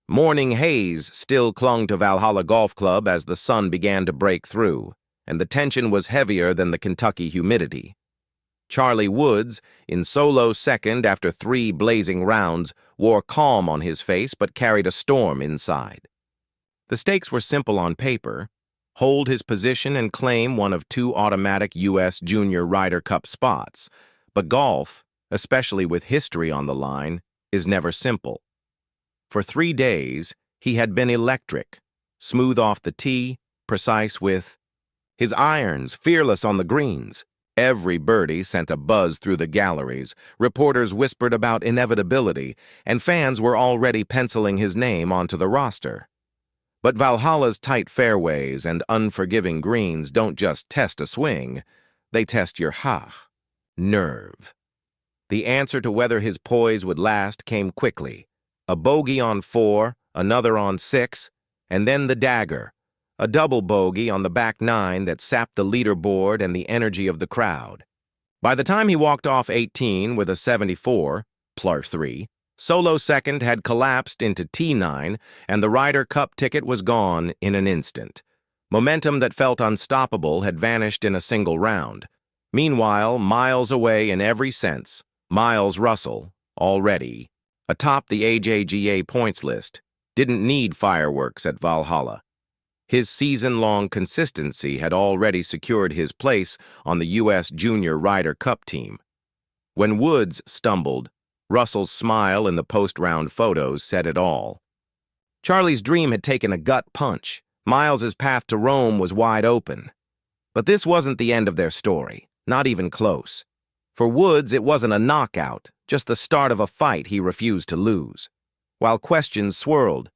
Morning haze still clung to Valhalla Golf Club as the sun began to break through, and the tension was heavier than the Kentucky humidity. Charlie Woods, in solo second after 3 blazing rounds, wore calm on his face but carried a storm inside. The stakes were simple on paper: hold his position and claim one of 2 automatic U.S. Junior Ryder Cup spots. But golf, especially with history on the line, is never simple. For 3 days, he had been electric, smooth off the tee, precise with his irons, fearless on the greens. Every birdie sent a buzz through the galleries, reporters whispered about inevitability, and fans were already penciling his name onto the roster. But Valhalla's tight fairways and unforgiving greens don't just test a swing, they test your nerve. The answer to whether his poise would last came quickly. A bogey on 4, another on 6, and then the dagger, a double bogey on the back 9 that sapped the leaderboard and the energy of the crowd. By the time he walked off 18 with a 74, par 3, solo second had collapsed into T9, and the Ryder Cup ticket was gone in an instant. Momentum that felt unstoppable had vanished in a single round. Meanwhile, miles away in every sense, Miles Russell, already atop the AJGA points list, didn't need fireworks at Valhalla. His season-long consistency had already secured his place on the U.S. Junior Ryder Cup team. When Woods stumbled, Russell's smile in the post-round photos said it all. Charlie's dream had taken a gut punch. Miles's path to Rome was wide open. But this wasn't the end of their story, not even close. For Woods, it wasn't a knockout, just the start of a fight he refused to lose. While questions swirled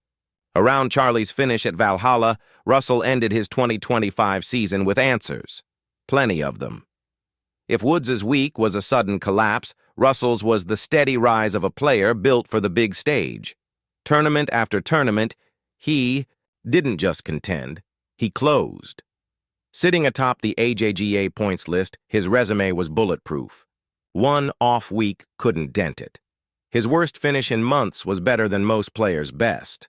around Charlie's finish at Valhalla, Russell ended his 2025 season with answers. Plenty of them. If Woods's week was a sudden collapse, Russell's was the steady rise of a player built for the big stage. Tournament after tournament, he didn't just contend, he closed. Sitting atop the AJGA points list, his resume was bulletproof. One off week couldn't dent it. His worst finish in months was better than most players' best.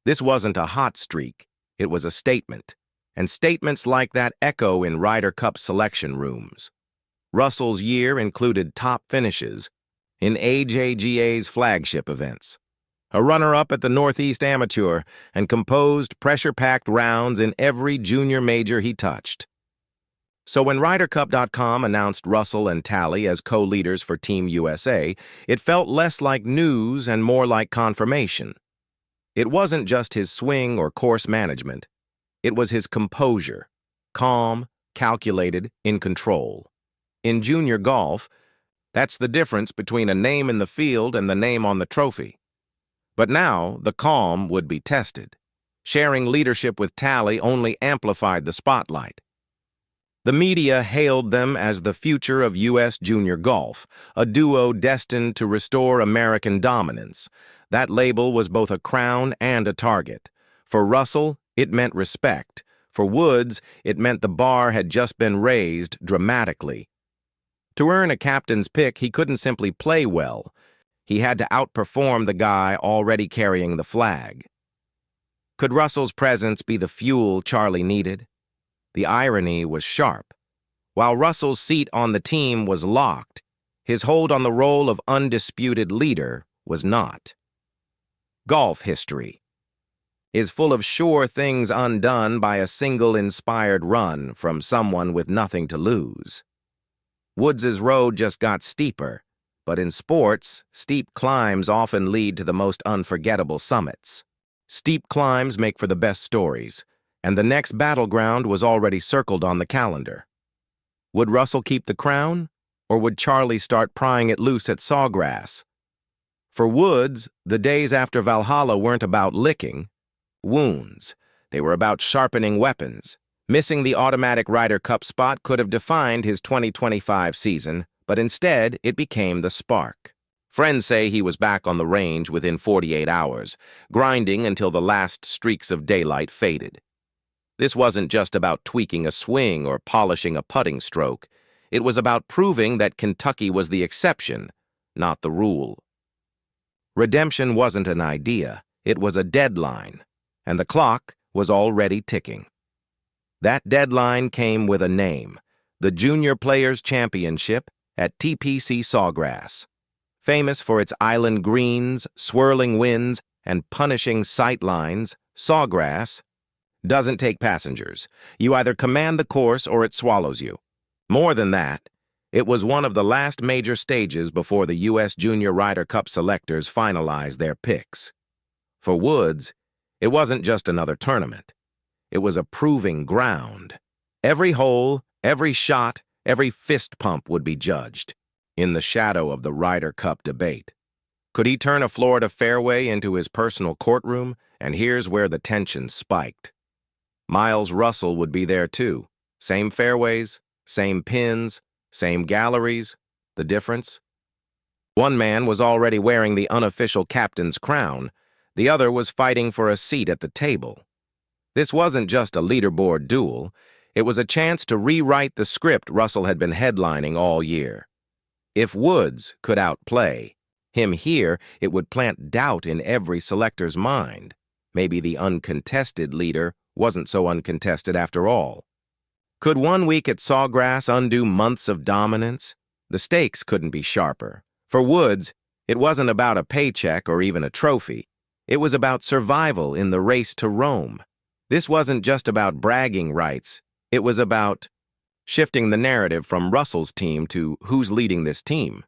This wasn't a hot streak, it was a statement. And statements like that echo in Ryder Cup selection rooms. Russell's year included top finishes in AJGA's flagship events, a runner-up at the Northeast Amateur, and composed, pressure-packed rounds in every junior major he touched. So when RyderCup.com announced Russell and Tally as co-leaders for Team USA, it felt less like news and more like confirmation. It wasn't just his swing or course management. It was his composure, calm, calculated, in control. In junior golf, that's the difference between a name in the field and the name on the trophy. But now, the calm would be tested. Sharing leadership with Tally only amplified the spotlight. The media hailed them as the future of U.S. junior golf, a duo destined to restore American dominance. That label was both a crown and a target. For Russell, it meant respect. For Woods, it meant the bar had just been raised dramatically. To earn a captain's pick, he couldn't simply play well. He had to outperform the guy already carrying the flag. Could Russell's presence be the fuel Charlie needed? The irony was sharp. While Russell's seat on the team was locked, his hold on the role of undisputed leader was not. Golf history is full of sure things undone by a single inspired run from someone with nothing to lose. Woods's road just got steeper, but in sports, steep climbs often lead to the most unforgettable summits. Steep climbs make for the best stories, and the next battleground was already circled on the calendar. Would Russell keep the crown, or would Charlie start prying it loose at Sawgrass? For Woods, the days after Valhalla weren't about licking wounds. They were about sharpening weapons. Missing the automatic Ryder Cup spot could have defined his 2025 season, but instead it became the spark. Friends say he was back on the range within 48 hours, grinding until the last streaks of daylight faded. This wasn't just about tweaking a swing or polishing a putting stroke. It was about proving that Kentucky was the exception, not the rule. Redemption wasn't an idea. it was a deadline, and the clock was already ticking. That deadline came with a name, the Junior Players Championship at TPC Sawgrass. Famous for its island greens, swirling winds, and punishing sight lines, Sawgrass doesn't take passengers. You either command the course or it swallows you. More than that, it was one of the last major stages before the U.S. Junior Ryder Cup selectors finalized their picks. For Woods, it wasn't just another tournament. It was a proving ground. Every hole, every shot, every fist pump would be judged in the shadow of the Ryder Cup debate. Could he turn a Florida fairway into his personal courtroom? And here's where the tension spiked. Miles Russell would be there too. Same fairways, same pins, same galleries. The difference? One man was already wearing the unofficial captain's crown. The other was fighting for a seat at the table. This wasn't just a leaderboard duel. It was a chance to rewrite the script Russell had been headlining all year. If Woods could outplay him here, it would plant doubt in every selector's mind. Maybe the uncontested leader wasn't so uncontested after all. Could 1 week at Sawgrass undo months of dominance? The stakes couldn't be sharper. For Woods, it wasn't about a paycheck or even a trophy. It was about survival in the race to Rome. This wasn't just about bragging rights. It was about shifting the narrative from Russell's team to who's leading this team.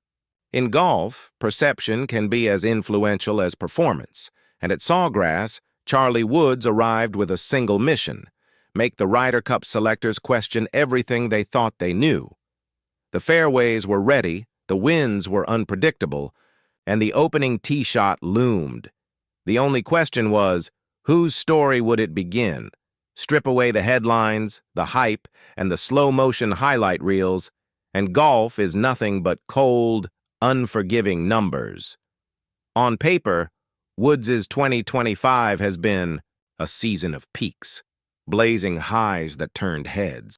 In golf, perception can be as influential as performance, and at Sawgrass, Charlie Woods arrived with a single mission: make the Ryder Cup selectors question everything they thought they knew. The fairways were ready, the winds were unpredictable, and the opening tee shot loomed. The only question was, whose story would it begin? Strip away the headlines, the hype, and the slow-motion highlight reels, and golf is nothing but cold, unforgiving numbers. On paper, Woods' 2025 has been a season of peaks, blazing highs that turned heads.